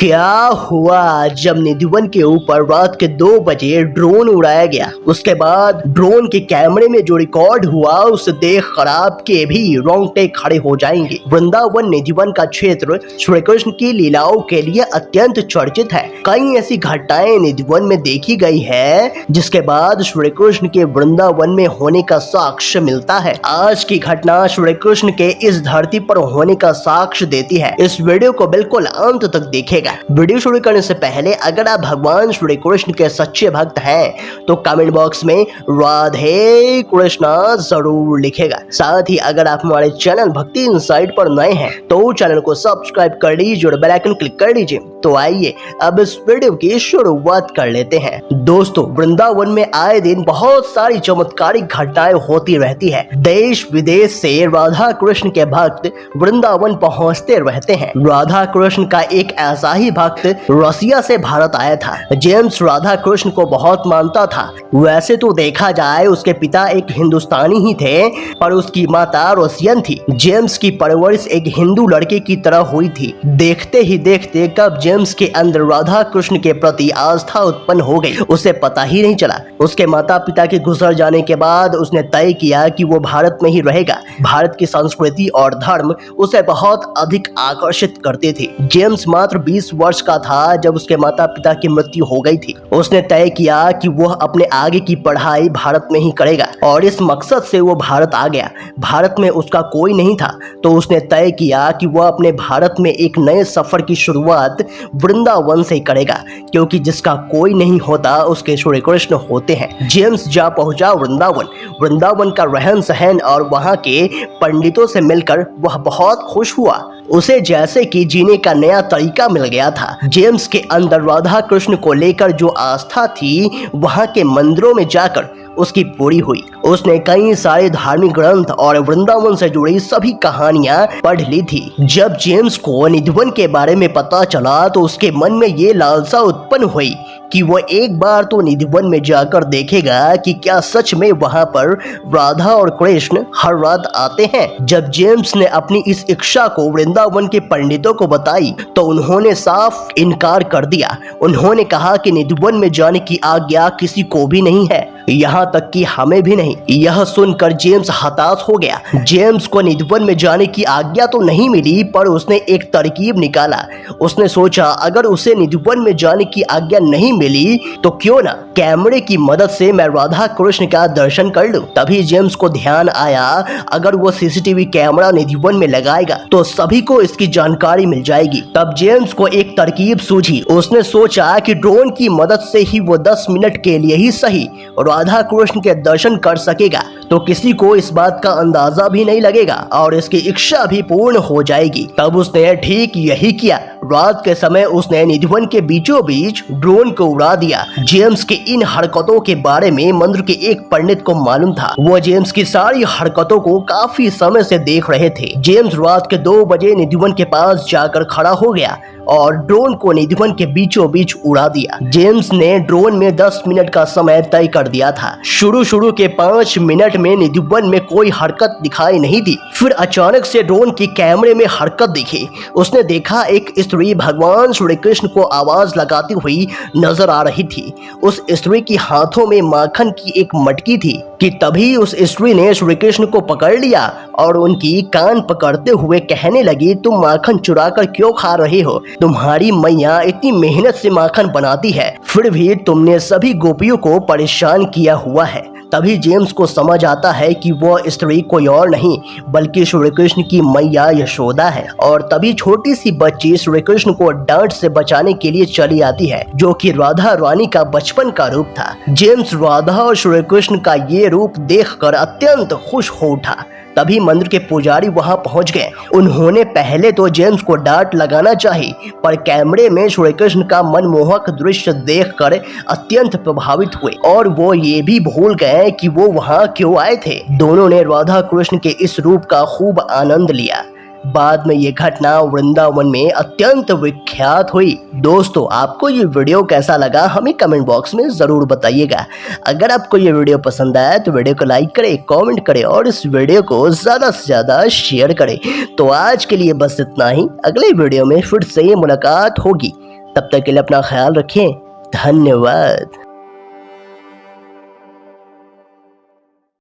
क्या हुआ जब निधिवन के ऊपर रात के 2 बजे ड्रोन उड़ाया गया। उसके बाद ड्रोन के कैमरे में जो रिकॉर्ड हुआ उसे देख खराब के भी रोंगटे खड़े हो जाएंगे। वृंदावन निधिवन का क्षेत्र श्री कृष्ण की लीलाओं के लिए अत्यंत चर्चित है। कई ऐसी घटनाएं निधिवन में देखी गई है जिसके बाद श्री कृष्ण के वृंदावन में होने का साक्ष्य मिलता है। आज की घटना श्री कृष्ण के इस धरती पर होने का साक्ष्य देती है। इस वीडियो को बिल्कुल अंत तक देखेगा। वीडियो शुरू करने से पहले अगर आप भगवान श्री कृष्ण के सच्चे भक्त हैं तो कमेंट बॉक्स में राधे कृष्णा जरूर लिखेगा। साथ ही अगर आप हमारे चैनल भक्ति इनसाइट पर नए हैं तो चैनल को सब्सक्राइब कर लीजिए और बेल आइकन क्लिक कर लीजिए। तो आइए अब इस वीडियो की शुरुआत कर लेते हैं। दोस्तों, वृंदावन में आए दिन बहुत सारी चमत्कारिक घटनाएं होती रहती है। देश विदेश से राधा कृष्ण के भक्त वृंदावन पहुंचते रहते हैं। राधा कृष्ण का एक ऐसा ही भक्त रसिया से भारत आया था। जेम्स राधा कृष्ण को बहुत मानता था। वैसे तो देखा जाए उसके पिता एक हिंदुस्तानी ही थे पर उसकी माता रसियन थी। जेम्स की परवरिश एक हिंदू लड़के की तरह हुई थी। देखते ही देखते कब जेम्स के अंदर राधा कृष्ण के प्रति आस्था उत्पन्न हो गई उसे पता ही नहीं चला। उसके माता पिता के गुजर जाने के बाद उसने तय किया कि वो भारत में ही रहेगा। भारत की संस्कृति और धर्म उसे बहुत अधिक आकर्षित करते थे। जेम्स मात्र 20 वर्ष का था जब उसके माता पिता की मृत्यु हो गई थी। उसने तय किया कि वह अपने आगे की पढ़ाई भारत में ही करेगा और इस मकसद से वो भारत आ गया। भारत में उसका कोई नहीं था तो उसने तय किया कि वह अपने भारत में एक नए सफर की शुरुआत वृंदावन से करेगा, क्योंकि जिसका कोई नहीं होता उसके श्री कृष्ण होते हैं। जेम्स जा पहुंचा वृंदावन। वृंदावन का रहन सहन और वहां के पंडितों से मिलकर वह बहुत खुश हुआ। उसे जैसे कि जीने का नया तरीका मिल गया था। जेम्स के अंदर राधा कृष्ण को लेकर जो आस्था थी वहां के मंदिरों में जाकर उसकी पूरी हुई। उसने कई सारे धार्मिक ग्रंथ और वृंदावन से जुड़ी सभी कहानियां पढ़ ली थी। जब जेम्स को निधिवन के बारे में पता चला तो उसके मन में ये लालसा उत्पन्न हुई कि वो एक बार तो निधिवन में जाकर देखेगा कि क्या सच में वहां पर राधा और कृष्ण हर रात आते हैं। जब जेम्स ने अपनी इस इच्छा को वृंदावन के पंडितों को बताई तो उन्होंने साफ इनकार कर दिया। उन्होंने कहा कि निधिवन में जाने की आज्ञा किसी को भी नहीं है, यहाँ तक कि हमें भी नहीं। यह सुनकर जेम्स हताश हो गया। जेम्स को निधिवन में जाने की आज्ञा तो नहीं मिली पर उसने एक तरकीब निकाला। उसने सोचा अगर उसे निधिवन में जाने की आज्ञा नहीं मिली तो क्यों ना कैमरे की मदद से मैं राधा कृष्ण का दर्शन कर लूं। तभी जेम्स को ध्यान आया अगर वो सीसीटीवी कैमरा निधिवन में लगाएगा तो सभी को इसकी जानकारी मिल जाएगी। तब जेम्स को एक तरकीब सूझी। उसने सोचा कि ड्रोन की मदद से ही वो 10 मिनट के लिए ही सही राधा कृष्ण के दर्शन कर सकेगा तो किसी को इस बात का अंदाजा भी नहीं लगेगा और इसकी इच्छा भी पूर्ण हो जाएगी। तब उसने ठीक यही किया। रात के समय उसने निधिवन के बीचों बीच ड्रोन को उड़ा दिया। जेम्स के इन हरकतों के बारे में मंदिर के एक पंडित को मालूम था। वो जेम्स की सारी हरकतों को काफी समय से देख रहे थे। जेम्स रात के 2 बजे निधिवन के पास जाकर खड़ा हो गया और ड्रोन को निधिवन के बीचों बीच उड़ा दिया। जेम्स ने ड्रोन में 10 मिनट का समय तय कर दिया था। शुरू के 5 मिनट में निधिवन में कोई हरकत दिखाई नहीं दी। फिर अचानक से ड्रोन की कैमरे में हरकत दिखी। उसने देखा एक स्त्री भगवान श्री कृष्ण को आवाज लगाती हुई नजर आ रही थी। उस स्त्री की हाथों में माखन की एक मटकी थी कि तभी उस स्त्री ने श्री कृष्ण को पकड़ लिया और उनकी कान पकड़ते हुए कहने लगी, तुम माखन चुरा कर क्यों खा रहे हो? तुम्हारी मैया इतनी मेहनत से माखन बनाती है फिर भी तुमने सभी गोपियों को परेशान किया हुआ है। तभी जेम्स को समझ आता है कि वह स्त्री कोई और नहीं बल्कि श्री कृष्ण की मैया यशोदा है। और तभी छोटी सी बच्ची श्री कृष्ण को डांट से बचाने के लिए चली आती है जो कि राधा रानी का बचपन का रूप था। जेम्स राधा और श्री कृष्ण का ये रूप देखकर अत्यंत खुश हो उठा। तभी मंदिर के पुजारी वहां पहुंच गए। उन्होंने पहले तो जेम्स को डांट लगाना चाही पर कैमरे में श्री कृष्ण का मनमोहक दृश्य देखकर अत्यंत प्रभावित हुए और वो ये भी भूल गए कि वो वहां क्यों आए थे। दोनों ने राधा कृष्ण के इस रूप का खूब आनंद लिया। बाद में ये घटना वृंदावन में अत्यंत विख्यात हुई। दोस्तों, आपको ये वीडियो कैसा लगा हमें कमेंट बॉक्स में ज़रूर बताइएगा। अगर आपको ये वीडियो पसंद आया तो वीडियो को लाइक करें, कमेंट करें और इस वीडियो को ज़्यादा से ज़्यादा शेयर करें। तो आज के लिए बस इतना ही। अगले वीडियो में फिर से मुलाकात होगी। तब तक के लिए अपना ख्याल रखें। धन्यवाद।